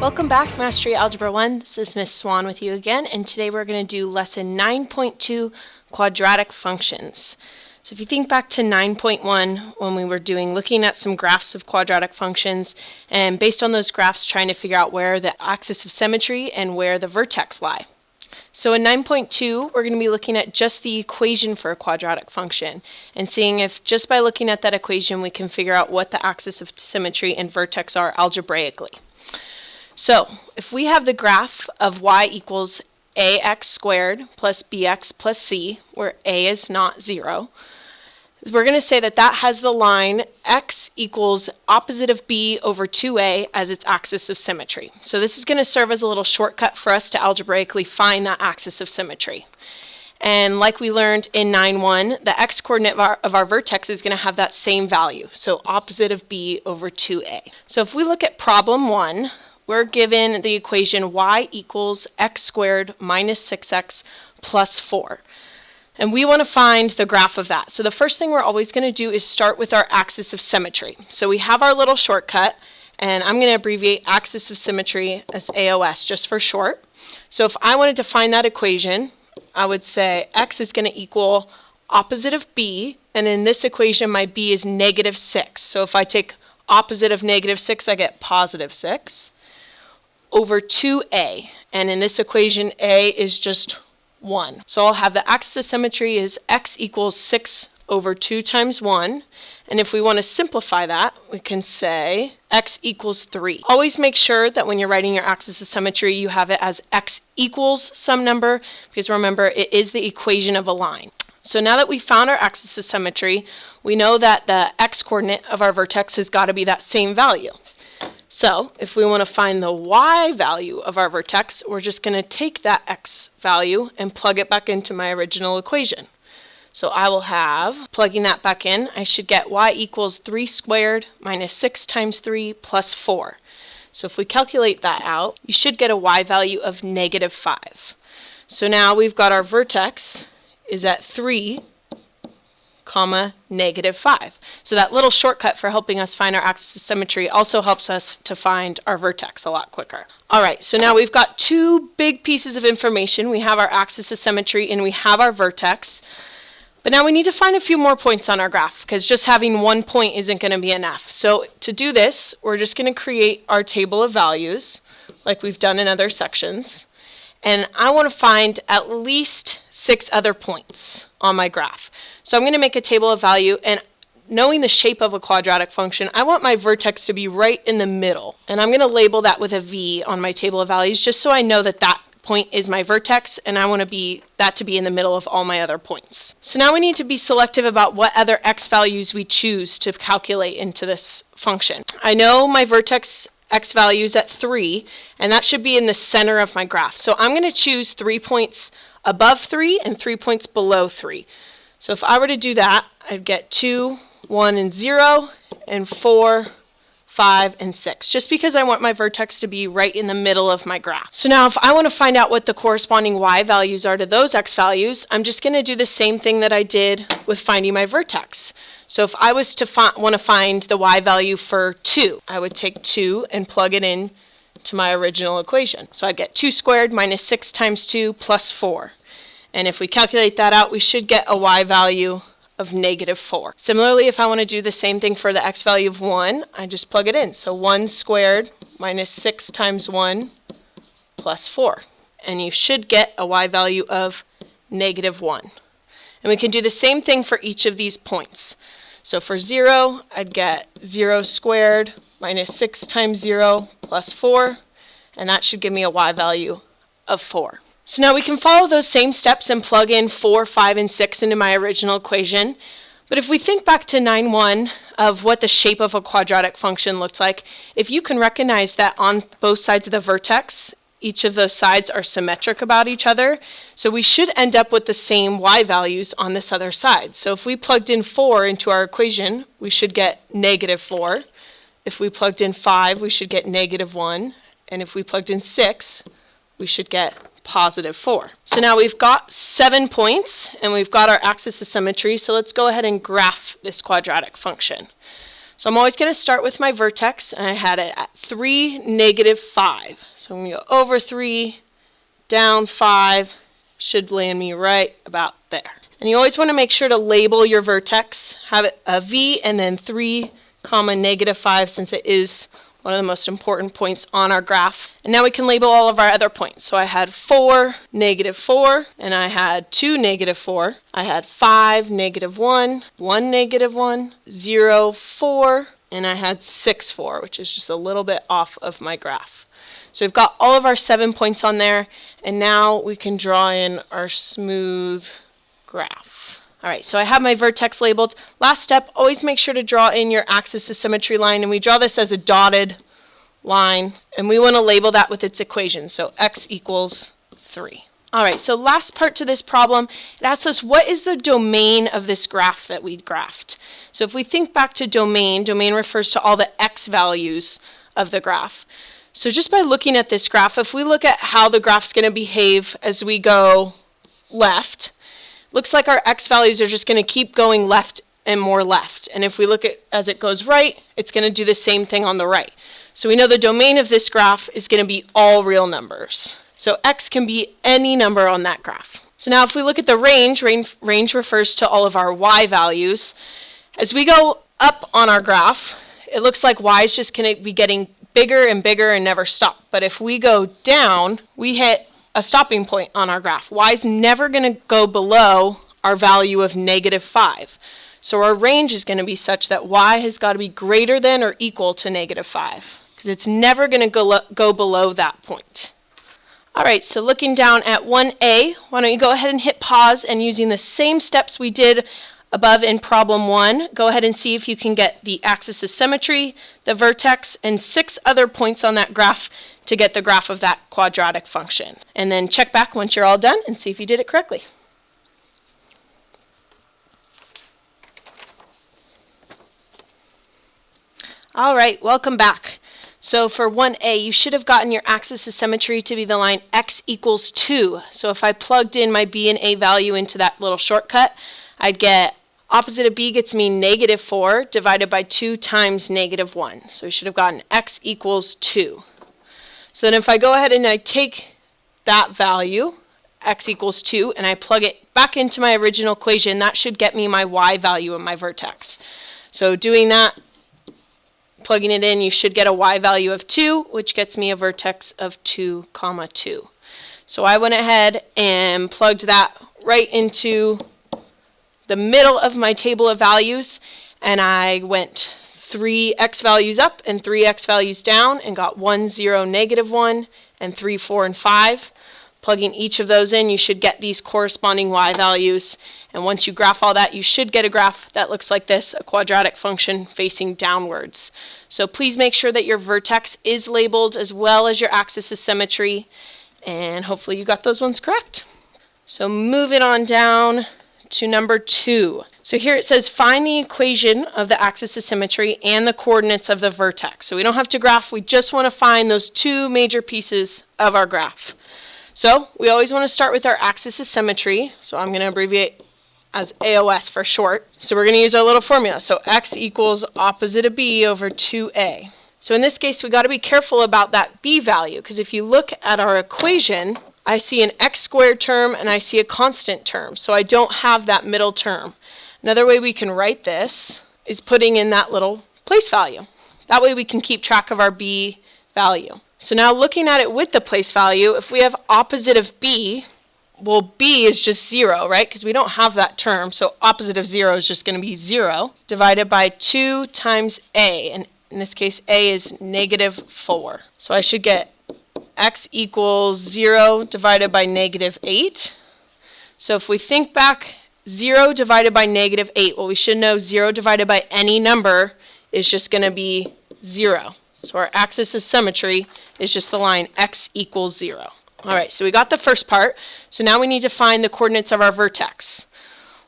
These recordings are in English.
Welcome back, Mastery Algebra 1. This is Miss Swan with you again, and today we're going to do lesson 9.2, Quadratic Functions. So if you think back to 9.1 when we were looking at some graphs of quadratic functions, and based on those graphs trying to figure out where the axis of symmetry and where the vertex lie. So in 9.2, we're going to be looking at just the equation for a quadratic function and seeing if just by looking at that equation we can figure out what the axis of symmetry and vertex are algebraically. So if we have the graph of y equals ax squared plus bx plus c, where a is not 0, we're going to say that that has the line x equals opposite of b over 2a as its axis of symmetry. So this is going to serve as a little shortcut for us to algebraically find that axis of symmetry. And like we learned in 9.1, the x-coordinate of our vertex is going to have that same value, so opposite of b over 2a. So if we look at problem 1, we're given the equation y equals x squared minus 6x plus 4. And we want to find the graph of that. So the first thing we're always going to do is start with our axis of symmetry. So we have our little shortcut, and I'm going to abbreviate axis of symmetry as AOS just for short. So if I wanted to find that equation, I would say x is going to equal opposite of b, and in this equation my b is negative 6. So if I take opposite of negative 6, I get positive 6. Over 2a, and in this equation a is just 1. So I'll have the axis of symmetry is x equals 6 over 2 times 1, and if we want to simplify that, we can say x equals 3. Always make sure that when you're writing your axis of symmetry, you have it as x equals some number, because remember, it is the equation of a line. So now that we found our axis of symmetry, we know that the x-coordinate of our vertex has got to be that same value. So if we want to find the y value of our vertex, we're just going to take that x value and plug it back into my original equation. So I will have, plugging that back in, I should get y equals 3 squared minus 6 times 3 plus 4. So if we calculate that out, you should get a y value of negative 5. So now we've got our vertex is at 3, comma, negative 5. So that little shortcut for helping us find our axis of symmetry also helps us to find our vertex a lot quicker. All right, so now we've got two big pieces of information. We have our axis of symmetry and we have our vertex. But now we need to find a few more points on our graph, because just having one point isn't going to be enough. So to do this, we're just going to create our table of values like we've done in other sections. And I want to find at least 6 other points on my graph. So I'm going to make a table of value, and knowing the shape of a quadratic function, I want my vertex to be right in the middle. And I'm going to label that with a V on my table of values just so I know that that point is my vertex, and I want that to be in the middle of all my other points. So now we need to be selective about what other x values we choose to calculate into this function. I know my vertex x value is at 3, and that should be in the center of my graph. So I'm going to choose 3 points above 3 and 3 points below 3. So if I were to do that, I'd get 2, 1, and 0, and 4, 5, and 6, just because I want my vertex to be right in the middle of my graph. So now if I want to find out what the corresponding y values are to those x values, I'm just going to do the same thing that I did with finding my vertex. So if I was to want to find the y value for 2, I would take 2 and plug it in to my original equation. So I'd get 2 squared minus 6 times 2 plus 4. And if we calculate that out, we should get a y value of negative 4. Similarly, if I want to do the same thing for the x value of 1, I just plug it in. So 1 squared minus 6 times 1 plus 4. And you should get a y value of negative 1. And we can do the same thing for each of these points. So for 0, I'd get 0 squared minus 6 times 0 plus 4. And that should give me a y value of 4. So now we can follow those same steps and plug in 4, 5, and 6 into my original equation. But if we think back to 9.1 of what the shape of a quadratic function looked like, if you can recognize that on both sides of the vertex, each of those sides are symmetric about each other, so we should end up with the same y values on this other side. So if we plugged in 4 into our equation, we should get negative 4. If we plugged in 5, we should get negative 1. And if we plugged in 6, we should get positive 4. So now we've got 7 points and we've got our axis of symmetry, so let's go ahead and graph this quadratic function. So I'm always going to start with my vertex, and I had it at 3, -5. So I'm going to go over 3, down 5, should land me right about there. And you always want to make sure to label your vertex, have it a V and then 3, -5, since it is one of the most important points on our graph. And now we can label all of our other points. So I had 4, -4, and I had 2, -4. I had 5, -1, 1, -1, 0, 4, and I had 6, 4, which is just a little bit off of my graph. So we've got all of our 7 points on there, and now we can draw in our smooth graph. All right, so I have my vertex labeled. Last step, always make sure to draw in your axis of symmetry line, and we draw this as a dotted line, and we want to label that with its equation, so x equals 3. All right, so last part to this problem, it asks us what is the domain of this graph that we graphed. So if we think back to domain refers to all the x values of the graph. So just by looking at this graph, if we look at how the graph's going to behave as we go left, looks like our x values are just going to keep going left and more left. And if we look at as it goes right, it's going to do the same thing on the right. So we know the domain of this graph is going to be all real numbers. So x can be any number on that graph. So now if we look at the range refers to all of our y values. As we go up on our graph, it looks like y is just going to be getting bigger and bigger and never stop. But if we go down, we hit a stopping point on our graph. Y is never going to go below our value of -5. So our range is going to be such that y has got to be greater than or equal to -5, because it's never going to go below that point. All right, so looking down at 1A, why don't you go ahead and hit pause, and using the same steps we did above in problem 1, go ahead and see if you can get the axis of symmetry, the vertex, and 6 other points on that graph to get the graph of that quadratic function. And then check back once you're all done and see if you did it correctly. All right, welcome back. So for 1A, you should have gotten your axis of symmetry to be the line x equals 2. So if I plugged in my b and a value into that little shortcut, I'd get opposite of b gets me -4 divided by 2 times -1. So we should have gotten x equals 2. So then if I go ahead and I take that value, x equals 2, and I plug it back into my original equation, that should get me my y value in my vertex. So doing that, plugging it in, you should get a y value of 2, which gets me a vertex of 2, 2. So I went ahead and plugged that right into the middle of my table of values, and I went 3 x values up and 3 x values down and got 1, 0, -1, and 3, 4, and 5. Plugging each of those in, you should get these corresponding y values. And once you graph all that, you should get a graph that looks like this, a quadratic function facing downwards. So please make sure that your vertex is labeled as well as your axis of symmetry, and hopefully you got those ones correct. So moving on down to number 2. So here it says find the equation of the axis of symmetry and the coordinates of the vertex. So we don't have to graph, we just want to find those 2 major pieces of our graph. So we always want to start with our axis of symmetry. So I'm going to abbreviate as AOS for short. So we're going to use our little formula. So x equals opposite of b over 2a. So in this case, we got to be careful about that b value, because if you look at our equation, I see an x squared term and I see a constant term. So I don't have that middle term. Another way we can write this is putting in that little place value. That way we can keep track of our b value. So now looking at it with the place value, if we have opposite of b, well, b is just 0, right? Because we don't have that term. So opposite of 0 is just going to be 0 divided by 2 times a. And in this case, a is -4. So I should get x equals 0 divided by -8. So if we think back, 0 divided by -8, well, we should know 0 divided by any number is just going to be 0. So our axis of symmetry is just the line x equals 0. All right, so we got the first part. So now we need to find the coordinates of our vertex.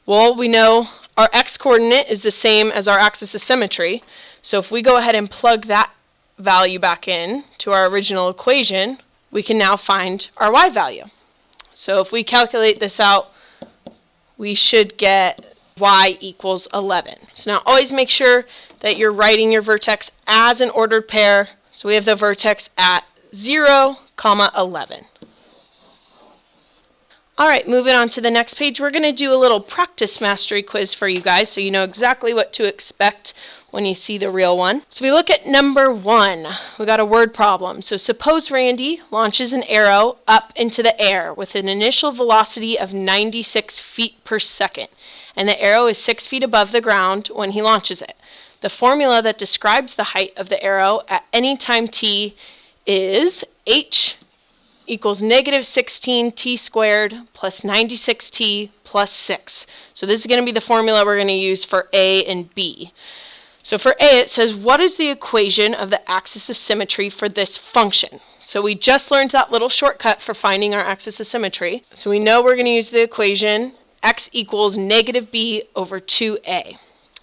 Well, we know our x coordinate is the same as our axis of symmetry. So if we go ahead and plug that value back in to our original equation, we can now find our y value. So if we calculate this out, we should get y equals 11. So now always make sure that you're writing your vertex as an ordered pair. So we have the vertex at 0, 11. All right, moving on to the next page, we're going to do a little practice mastery quiz for you guys so you know exactly what to expect when you see the real one. So we look at number 1. We got a word problem. So suppose Randy launches an arrow up into the air with an initial velocity of 96 feet per second, and the arrow is 6 feet above the ground when he launches it. The formula that describes the height of the arrow at any time t is h equals negative 16t squared plus 96t plus 6. So this is going to be the formula we're going to use for A and B. So for A, it says, what is the equation of the axis of symmetry for this function? So we just learned that little shortcut for finding our axis of symmetry. So we know we're going to use the equation x equals negative b over 2a.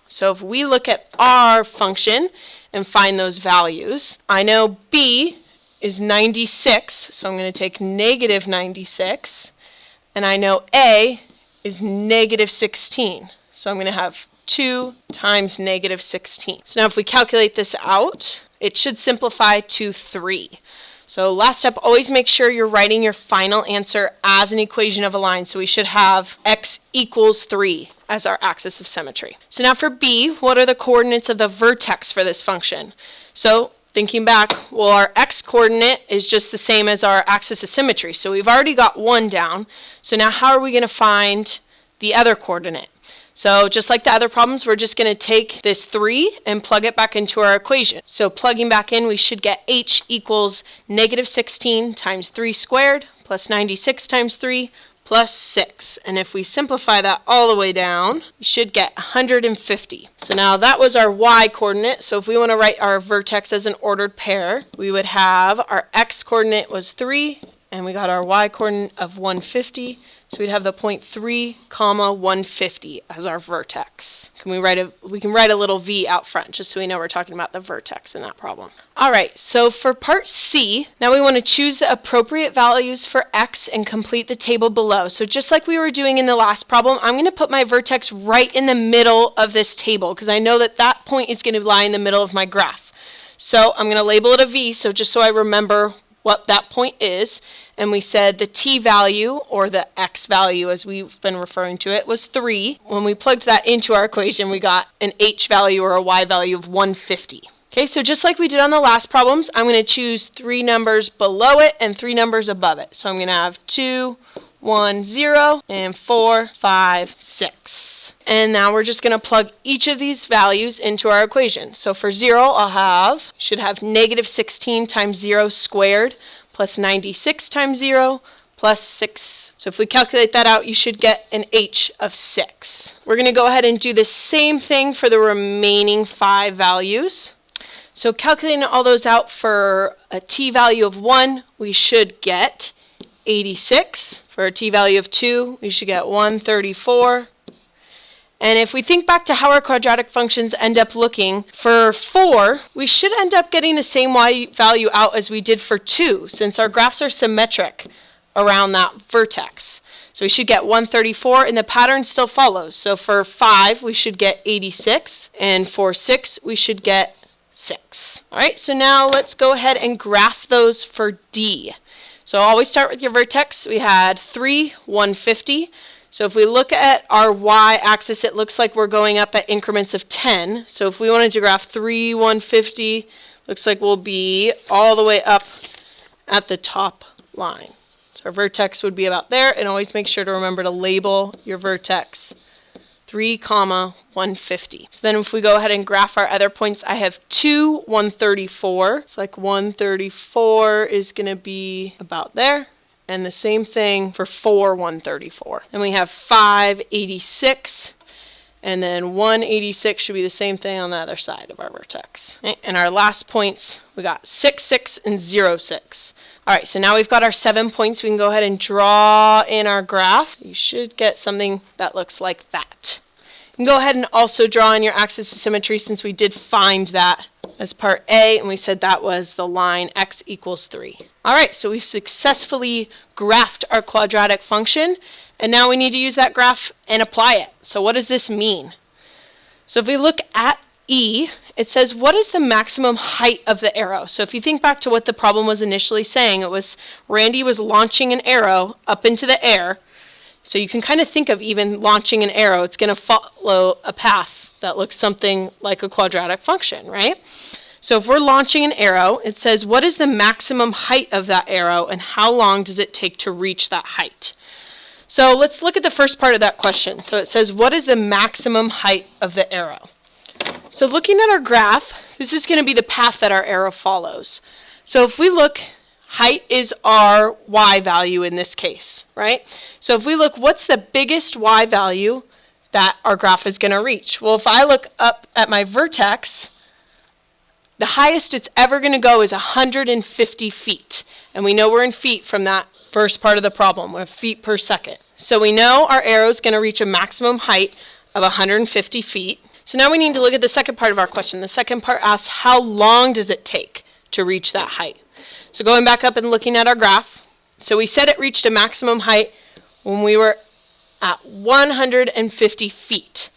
So if we look at our function and find those values, I know b is 96, so I'm going to take negative 96, and I know a is negative 16, so I'm going to have 2 times negative 16. So now if we calculate this out, it should simplify to 3. So last step, always make sure you're writing your final answer as an equation of a line. So we should have x equals 3 as our axis of symmetry. So now for B, what are the coordinates of the vertex for this function? So thinking back, well, our x coordinate is just the same as our axis of symmetry. So we've already got 1 down. So now how are we going to find the other coordinate? So just like the other problems, we're just going to take this 3 and plug it back into our equation. So plugging back in, we should get h equals negative 16 times 3 squared plus 96 times 3 plus 6. And if we simplify that all the way down, we should get 150. So now that was our y coordinate. So if we want to write our vertex as an ordered pair, we would have our x coordinate was 3, and we got our y coordinate of 150. So we'd have the point 3, 150 as our vertex. We can write a little v out front just so we know we're talking about the vertex in that problem. All right, so for part C, now we want to choose the appropriate values for x and complete the table below. So just like we were doing in the last problem, I'm going to put my vertex right in the middle of this table because I know that that point is going to lie in the middle of my graph. So I'm going to label it a v, so just so I remember what that point is. And we said the t value, or the x value as we've been referring to it, was 3. When we plugged that into our equation, we got an h value or a y value of 150. Okay, so just like we did on the last problems, I'm going to choose 3 numbers below it and 3 numbers above it. So I'm going to have 2, 1, 0, and 4, 5, 6. And now we're just going to plug each of these values into our equation. So for 0, should have negative 16 times 0 squared plus 96 times 0 plus 6. So if we calculate that out, you should get an h of 6. We're going to go ahead and do the same thing for the remaining 5 values. So calculating all those out for a t value of 1, we should get 86. For a t value of 2, we should get 134. And if we think back to how our quadratic functions end up looking, for 4, we should end up getting the same y value out as we did for 2, since our graphs are symmetric around that vertex. So we should get 134, and the pattern still follows. So for 5, we should get 86, and for 6, we should get 6. All right, so now let's go ahead and graph those for D. So always start with your vertex. We had 3, 150. So if we look at our y-axis, it looks like we're going up at increments of 10. So if we wanted to graph 3, 150, looks like we'll be all the way up at the top line. So our vertex would be about there, and always make sure to remember to label your vertex 3, 150. So then if we go ahead and graph our other points, I have 2, 134. It's like 134 is going to be about there. And the same thing for 4, 134. And we have 5, 86. And then 186 should be the same thing on the other side of our vertex. Okay? And our last points, we got 6, 6, and 0, 6. All right, so now we've got our 7 points. We can go ahead and draw in our graph. You should get something that looks like that. You can go ahead and also draw in your axis of symmetry since we did find that as part A, and we said that was the line x equals 3. All right, so we've successfully graphed our quadratic function, and now we need to use that graph and apply it. So what does this mean? So if we look at E it says, what is the maximum height of the arrow? So if you think back to what the problem was initially saying, it was Randy was launching an arrow up into the air. So you can kind of think of even launching an arrow. It's going to follow a path that looks something like a quadratic function, right? So if we're launching an arrow, it says, what is the maximum height of that arrow and how long does it take to reach that height? So let's look at the first part of that question. So it says, what is the maximum height of the arrow? So looking at our graph, this is going to be the path that our arrow follows. So if we look, height is our y value in this case, right? So if we look, what's the biggest y value that our graph is going to reach? Well, if I look up at my vertex, the highest it's ever going to go is 150 feet. And we know we're in feet from that first part of the problem. We have feet per second. So we know our arrow is going to reach a maximum height of 150 feet. So now we need to look at the second part of our question. The second part asks, how long does it take to reach that height? So going back up and looking at our graph, so we said it reached a maximum height when we were at 150 feet.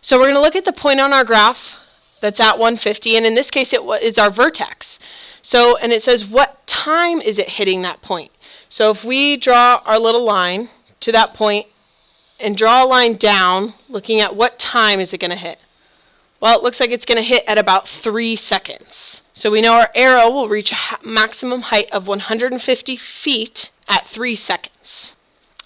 So we're going to look at the point on our graph that's at 150, and in this case it is our vertex. So, and it says what time is it hitting that point? So if we draw our little line to that point and draw a line down, looking at what time is it going to hit? Well, it looks like it's going to hit at about 3 seconds. So we know our arrow will reach a maximum height of 150 feet at 3 seconds.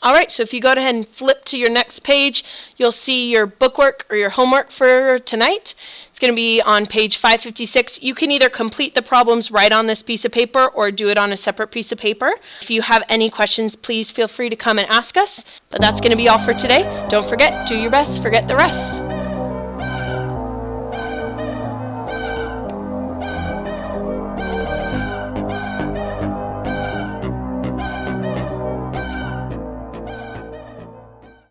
All right, so if you go ahead and flip to your next page, you'll see your bookwork or your homework for tonight. It's going to be on page 556. You can either complete the problems right on this piece of paper or do it on a separate piece of paper. If you have any questions, please feel free to come and ask us. But that's going to be all for today. Don't forget, do your best, forget the rest.